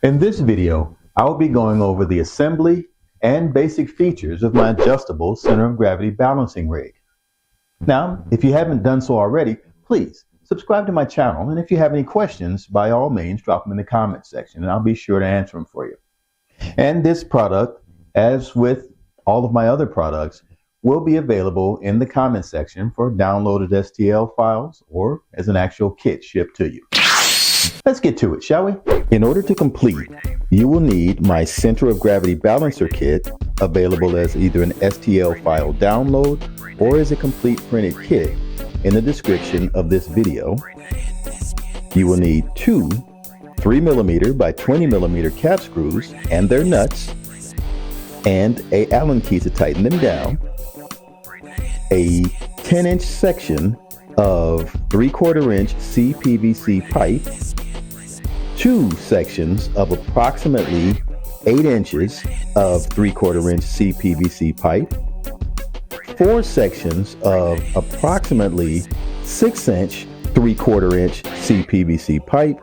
In this video, I'll be going over the assembly and basic features of my adjustable center of gravity balancing rig. Now, if you haven't done so already, please subscribe to my channel, and if you have any questions, by all means, drop them in the comment section and I'll be sure to answer them for you. And this product, as with all of my other products, will be available in the comment section for downloaded STL files or as an actual kit shipped to you. Let's get to it, shall we? In order to complete, you will need my center of gravity balancer kit, available as either an STL file download or as a complete printed kit in the description of this video. You will need two 3mm by 20mm cap screws and their nuts, and a Allen key to tighten them down, a 10-inch section of 3/4 inch CPVC pipe, two sections of approximately 8 inches of 3/4 inch CPVC pipe, four sections of approximately 6-inch 3/4 inch CPVC pipe,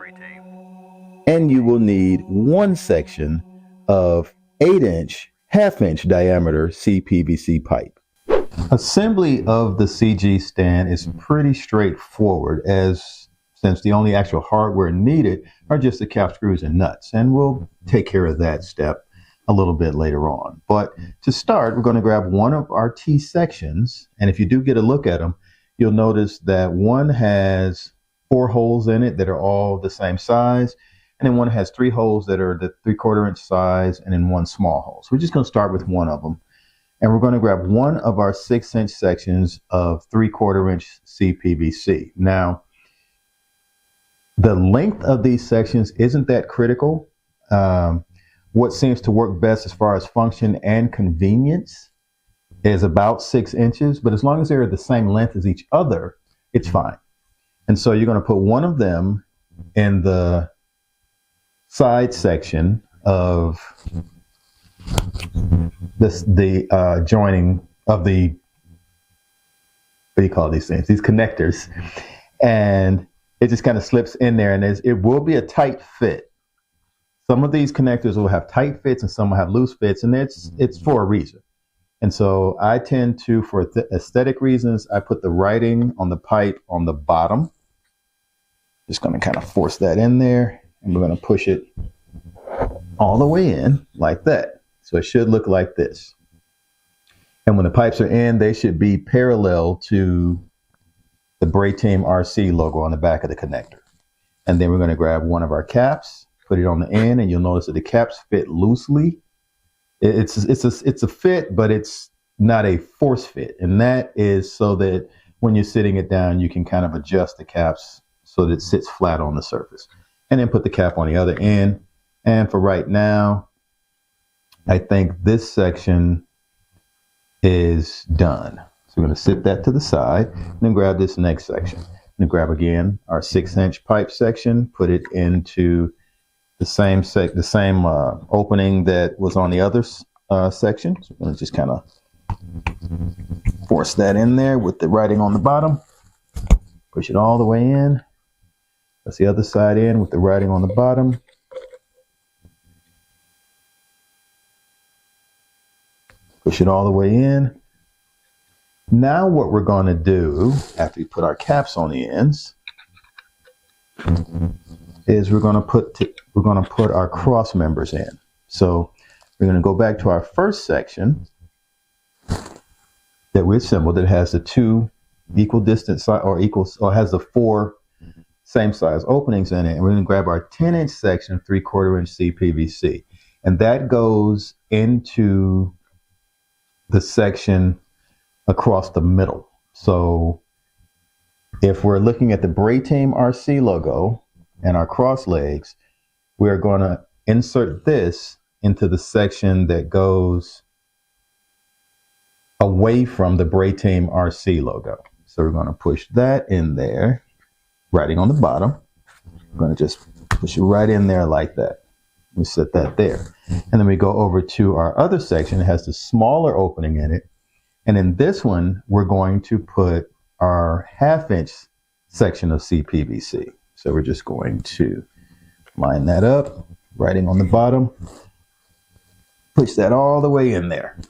and you will need one section of 8-inch 1/2 inch diameter CPVC pipe. Assembly of the CG stand is pretty straightforward, since the only actual hardware needed are just the cap screws and nuts, and we'll take care of that step a little bit later on. But to start, we're going to grab one of our T sections, and if you do get a look at them, you'll notice that one has 4 holes in it that are all the same size, and then one has 3 holes that are the 3/4 inch size, and then one small hole. So we're just going to start with one of them. And we're going to grab one of our 6-inch sections of 3/4 inch CPVC. Now, the length of these sections isn't that critical. What seems to work best as far as function and convenience is about 6 inches, but as long as they're the same length as each other, it's fine. And so you're going to put one of them in the side section of the joining of the, what do you call these things? These connectors. And it just kind of slips in there, and it will be a tight fit. Some of these connectors will have tight fits and some will have loose fits, and it's for a reason. And so I tend to, for aesthetic reasons, I put the writing on the pipe on the bottom. Just going to kind of force that in there, and we're going to push it all the way in like that. So it should look like this. And when the pipes are in, they should be parallel to the Brayteam RC logo on the back of the connector. And then we're going to grab one of our caps, put it on the end, and you'll notice that the caps fit loosely. It's a fit, but it's not a force fit. And that is so that when you're sitting it down, you can kind of adjust the caps so that it sits flat on the surface. And then put the cap on the other end. And for right now, I think this section is done. So we're going to sit that to the side and then grab this next section. And grab again our 6-inch pipe section, put it into the same opening that was on the other section. So we're going to just kind of force that in there with the writing on the bottom. Push it all the way in. That's the other side in with the writing on the bottom. Push it all the way in. Now what we're going to do after we put our caps on the ends is we're going to put our cross members in. So we're going to go back to our first section that we assembled that has the 2 equal distance or has the 4 same size openings in it, and we're going to grab our 10-inch section of 3/4 inch CPVC, and that goes into the section across the middle. So if we're looking at the Brayteam RC logo and our cross legs, we're going to insert this into the section that goes away from the Brayteam RC logo. So we're going to push that in there, writing on the bottom. We're going to just push it right in there like that. We set that there. And then we go over to our other section. It has the smaller opening in it. And in this one, we're going to put our 1/2 inch section of CPVC. So we're just going to line that up, writing on the bottom. Push that all the way in there.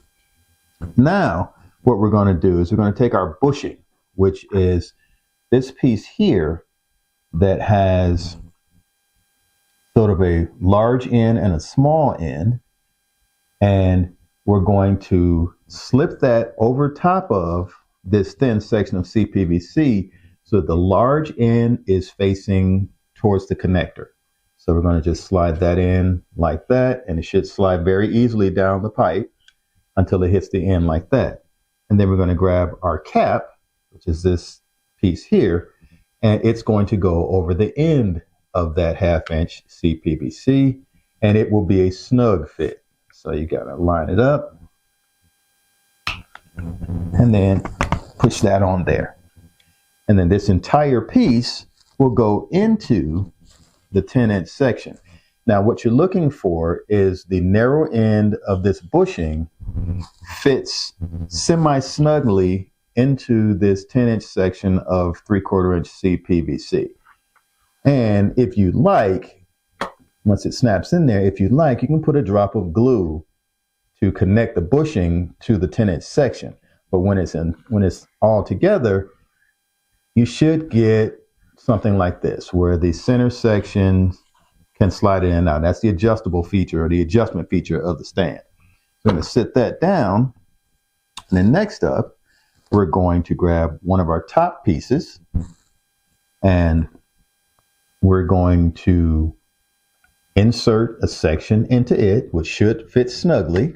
Now, what we're going to do is we're going to take our bushing, which is this piece here that has sort of a large end and a small end, and we're going to slip that over top of this thin section of CPVC so that the large end is facing towards the connector. So we're going to just slide that in like that, and it should slide very easily down the pipe until it hits the end like that. And then we're going to grab our cap, which is this piece here, and it's going to go over the end of that 1/2 inch CPVC, and it will be a snug fit. So you got to line it up and then push that on there. And then this entire piece will go into the 10-inch section. Now what you're looking for is the narrow end of this bushing fits semi-snugly into this 10-inch section of 3/4 inch CPVC. And if you like, once it snaps in there, if you like, you can put a drop of glue to connect the bushing to the 10-inch section. But when it's all together, you should get something like this, where the center section can slide in and out. That's the adjustable feature, or the adjustment feature of the stand. We're going to sit that down. And then next up, we're going to grab one of our top pieces, and we're going to insert a section into it, which should fit snugly,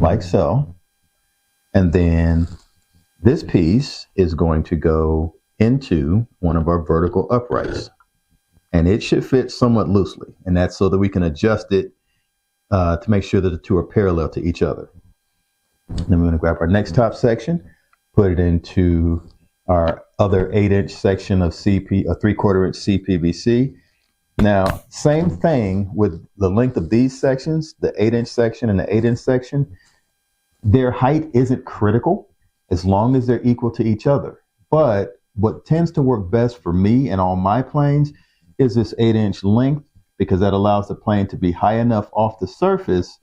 like so. And then this piece is going to go into one of our vertical uprights, and it should fit somewhat loosely, and that's so that we can adjust it to make sure that the two are parallel to each other. Then we're going to grab our next top section, put it into our other 8-inch section of 3/4 inch CPVC. Now, same thing with the length of these sections, the 8-inch section and the 8-inch section. Their height isn't critical as long as they're equal to each other. But what tends to work best for me and all my planes is this 8-inch length, because that allows the plane to be high enough off the surface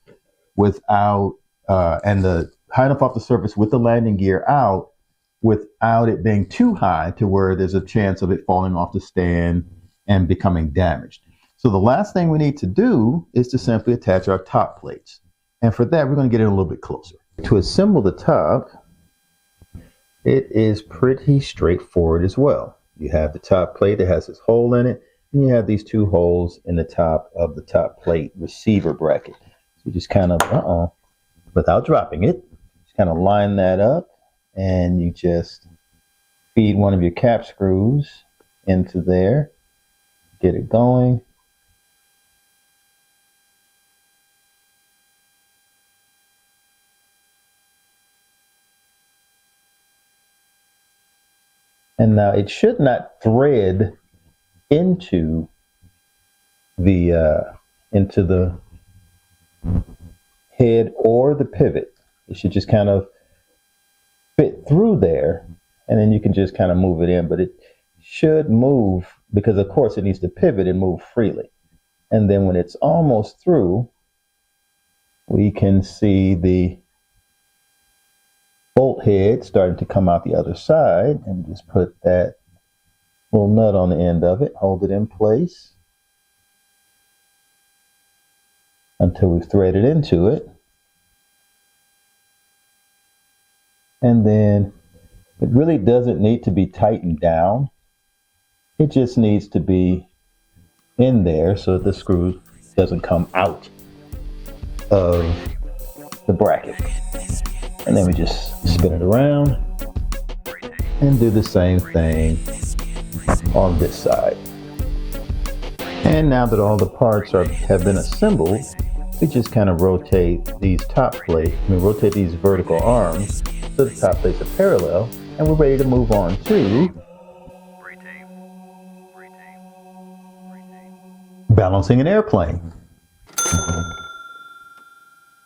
without, high enough off the surface with the landing gear out without it being too high to where there's a chance of it falling off the stand and becoming damaged. So the last thing we need to do is to simply attach our top plates. And for that, we're going to get in a little bit closer. To assemble the top, it is pretty straightforward as well. You have the top plate that has this hole in it, and you have these two holes in the top of the top plate receiver bracket. So you just kind of, without dropping it, just kind of line that up, and you just feed one of your cap screws into there, get it going. And now it should not thread into the head or the pivot. It should just kind of fit through there, and then you can just kind of move it in. But it should move, because of course it needs to pivot and move freely. And then when it's almost through, we can see the bolt head starting to come out the other side, and just put that little nut on the end of it, hold it in place until we've threaded into it. And then it really doesn't need to be tightened down. It just needs to be in there so that the screw doesn't come out of the bracket. And then we just spin it around and do the same thing on this side. And now that all the parts have been assembled, we just kind of rotate these rotate these vertical arms so the top plates are parallel, and we're ready to move on to balancing an airplane.